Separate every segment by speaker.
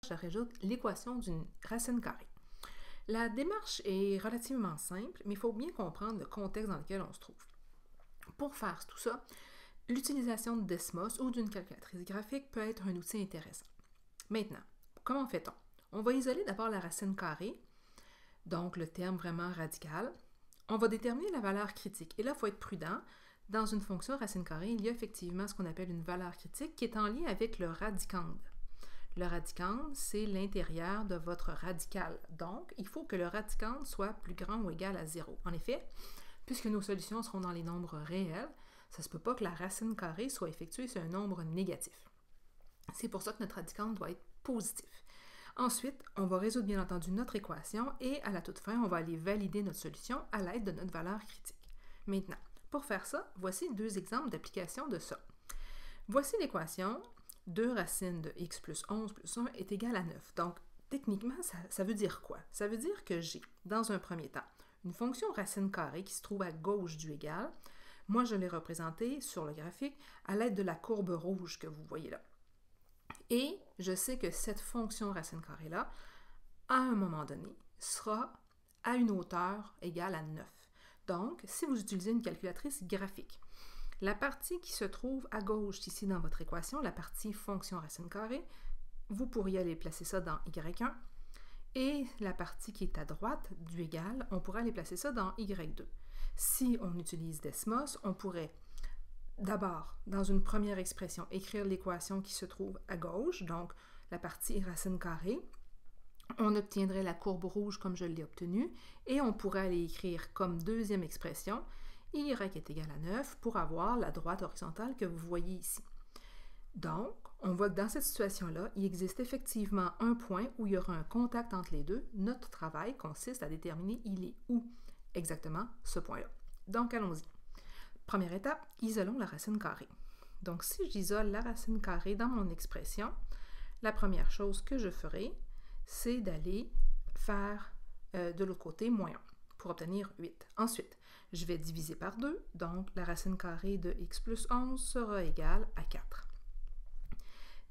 Speaker 1: je résoudre l'équation d'une racine carrée. La démarche est relativement simple, mais il faut bien comprendre le contexte dans lequel on se trouve. Pour faire tout ça, l'utilisation de Desmos ou d'une calculatrice graphique peut être un outil intéressant. Maintenant, comment fait-on? On va isoler d'abord la racine carrée, donc le terme vraiment radical. On va déterminer la valeur critique. Et là, il faut être prudent. Dans une fonction racine carrée, il y a effectivement ce qu'on appelle une valeur critique qui est en lien avec le radicande. Le radicande, c'est l'intérieur de votre radical. Donc, il faut que le radicande soit plus grand ou égal à 0. En effet, puisque nos solutions seront dans les nombres réels, ça ne se peut pas que la racine carrée soit effectuée sur un nombre négatif. C'est pour ça que notre radicande doit être positif. Ensuite, on va résoudre bien entendu notre équation et à la toute fin, on va aller valider notre solution à l'aide de notre valeur critique. Maintenant, pour faire ça, voici deux exemples d'application de ça. Voici l'équation 2 racines de x plus 11 plus 1 est égal à 9. Donc, techniquement, ça veut dire quoi? Ça veut dire que j'ai, dans un premier temps, une fonction racine carrée qui se trouve à gauche du égal. Moi, je l'ai représentée sur le graphique à l'aide de la courbe rouge que vous voyez là. Et je sais que cette fonction racine carrée-là, à un moment donné, sera à une hauteur égale à 9. Donc, si vous utilisez une calculatrice graphique, la partie qui se trouve à gauche ici dans votre équation, la partie fonction racine carrée, vous pourriez aller placer ça dans y1. Et la partie qui est à droite du égal, on pourrait aller placer ça dans y2. Si on utilise Desmos, on pourrait d'abord, dans une première expression, écrire l'équation qui se trouve à gauche, donc la partie racine carrée. On obtiendrait la courbe rouge comme je l'ai obtenue, et on pourrait aller écrire comme deuxième expression y est égal à 9 pour avoir la droite horizontale que vous voyez ici. Donc, on voit que dans cette situation-là, il existe effectivement un point où il y aura un contact entre les deux. Notre travail consiste à déterminer il est où exactement ce point-là. Donc, allons-y. Première étape, isolons la racine carrée. Donc, si j'isole la racine carrée dans mon expression, la première chose que je ferai, c'est d'aller faire de l'autre côté moins 1 pour obtenir 8. Ensuite, je vais diviser par 2, donc la racine carrée de x plus 11 sera égale à 4.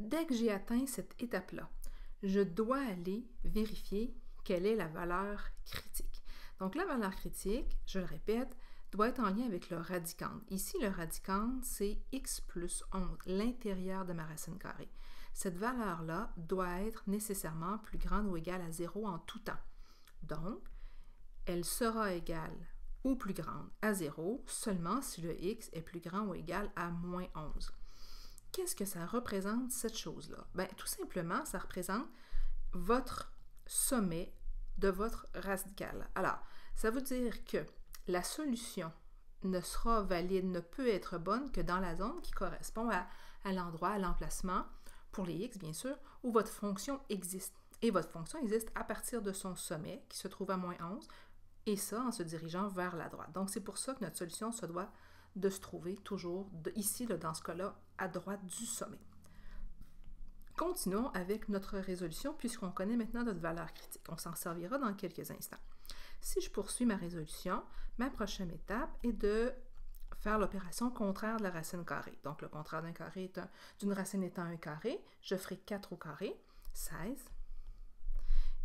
Speaker 1: Dès que j'ai atteint cette étape-là, je dois aller vérifier quelle est la valeur critique. Donc la valeur critique, je le répète, doit être en lien avec le radicande. Ici, le radicande, c'est x plus 11, l'intérieur de ma racine carrée. Cette valeur-là doit être nécessairement plus grande ou égale à 0 en tout temps. Donc, elle sera égale ou plus grande à 0 seulement si le x est plus grand ou égal à moins 11. Qu'est-ce que ça représente, cette chose-là? Bien, tout simplement, ça représente votre sommet de votre radical. Alors, ça veut dire que la solution ne sera valide, ne peut être bonne que dans la zone qui correspond à l'endroit, à l'emplacement, pour les x, bien sûr, où votre fonction existe. Et votre fonction existe à partir de son sommet, qui se trouve à moins 11, et ça en se dirigeant vers la droite. Donc, c'est pour ça que notre solution se doit de se trouver toujours, ici, dans ce cas-là, à droite du sommet. Continuons avec notre résolution, puisqu'on connaît maintenant notre valeur critique. On s'en servira dans quelques instants. Si je poursuis ma résolution, ma prochaine étape est de faire l'opération contraire de la racine carrée. Donc, le contraire d'un carré d'une racine étant un carré, je ferai 4 au carré, 16.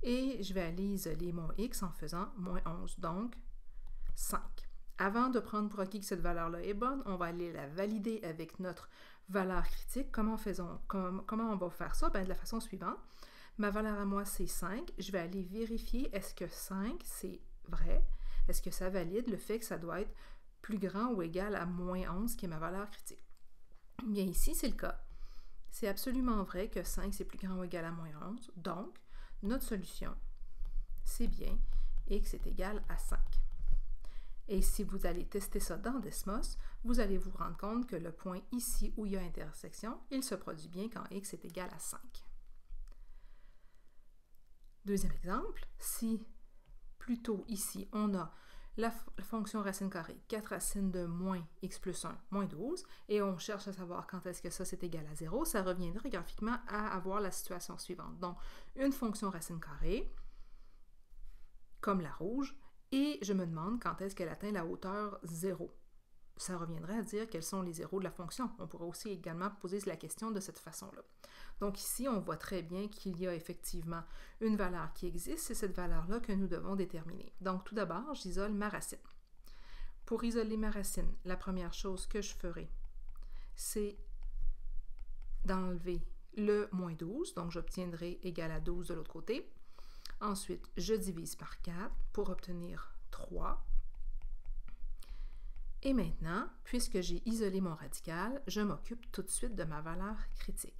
Speaker 1: Et je vais aller isoler mon x en faisant moins 11, donc 5. Avant de prendre pour acquis que cette valeur-là est bonne, on va aller la valider avec notre valeur critique. Comment on va faire ça? Bien, de la façon suivante. Ma valeur à moi, c'est 5. Je vais aller vérifier est-ce que 5, c'est vrai? Est-ce que ça valide le fait que ça doit être plus grand ou égal à moins 11, qui est ma valeur critique? Bien, ici, c'est le cas. C'est absolument vrai que 5, c'est plus grand ou égal à moins 11. Donc, notre solution, c'est bien x est égal à 5. Et si vous allez tester ça dans Desmos, vous allez vous rendre compte que le point ici où il y a intersection, il se produit bien quand x est égal à 5. Deuxième exemple, si plutôt ici, on a la fonction racine carrée, 4 racines de moins x plus 1, moins 12, et on cherche à savoir quand est-ce que ça c'est égal à 0, ça reviendrait graphiquement à avoir la situation suivante. Donc, une fonction racine carrée, comme la rouge, et je me demande quand est-ce qu'elle atteint la hauteur 0. ça reviendrait à dire quels sont les zéros de la fonction. On pourrait aussi également poser la question de cette façon-là. Donc ici, on voit très bien qu'il y a effectivement une valeur qui existe, c'est cette valeur-là que nous devons déterminer. Donc tout d'abord, j'isole ma racine. Pour isoler ma racine, la première chose que je ferai, c'est d'enlever le moins 12, donc j'obtiendrai égal à 12 de l'autre côté. Ensuite, je divise par 4 pour obtenir 3. Et maintenant, puisque j'ai isolé mon radical, je m'occupe tout de suite de ma valeur critique.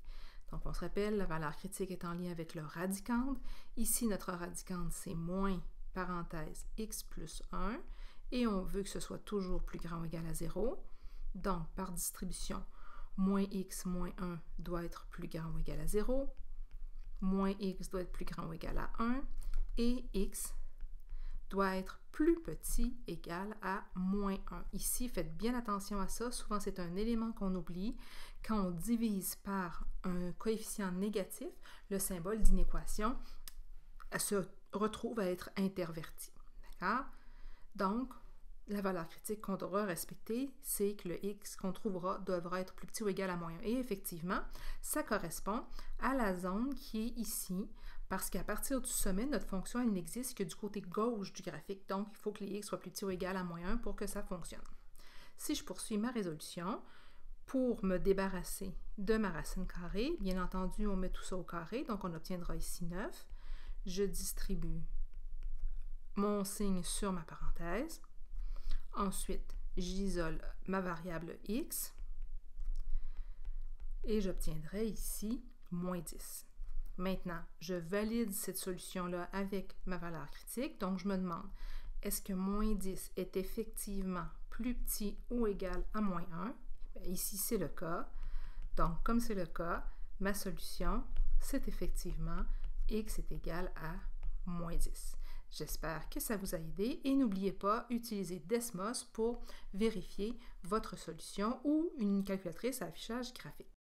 Speaker 1: Donc, on se rappelle, la valeur critique est en lien avec le radicande. Ici, notre radicande, c'est moins, parenthèse, x plus 1. Et on veut que ce soit toujours plus grand ou égal à 0. Donc, par distribution, moins x moins 1 doit être plus grand ou égal à 0. Moins x doit être plus grand ou égal à 1. Et x doit être plus petit égal à moins 1. Ici, faites bien attention à ça. Souvent, c'est un élément qu'on oublie. Quand on divise par un coefficient négatif, le symbole d'inéquation se retrouve à être interverti. D'accord? Donc, la valeur critique qu'on devra respecter, c'est que le x qu'on trouvera devra être plus petit ou égal à moins 1. Et effectivement, ça correspond à la zone qui est ici, parce qu'à partir du sommet, notre fonction, elle n'existe que du côté gauche du graphique. Donc, il faut que les x soient plus petits ou égal à moins 1 pour que ça fonctionne. Si je poursuis ma résolution, pour me débarrasser de ma racine carrée, bien entendu, on met tout ça au carré, donc on obtiendra ici 9. Je distribue mon signe sur ma parenthèse. Ensuite, j'isole ma variable x et j'obtiendrai ici moins 10. Maintenant, je valide cette solution-là avec ma valeur critique. Donc, je me demande, est-ce que moins 10 est effectivement plus petit ou égal à moins 1? Bien, ici, c'est le cas. Donc, comme c'est le cas, ma solution, c'est effectivement x est égal à moins 10. J'espère que ça vous a aidé et n'oubliez pas, utilisez Desmos pour vérifier votre solution ou une calculatrice à affichage graphique.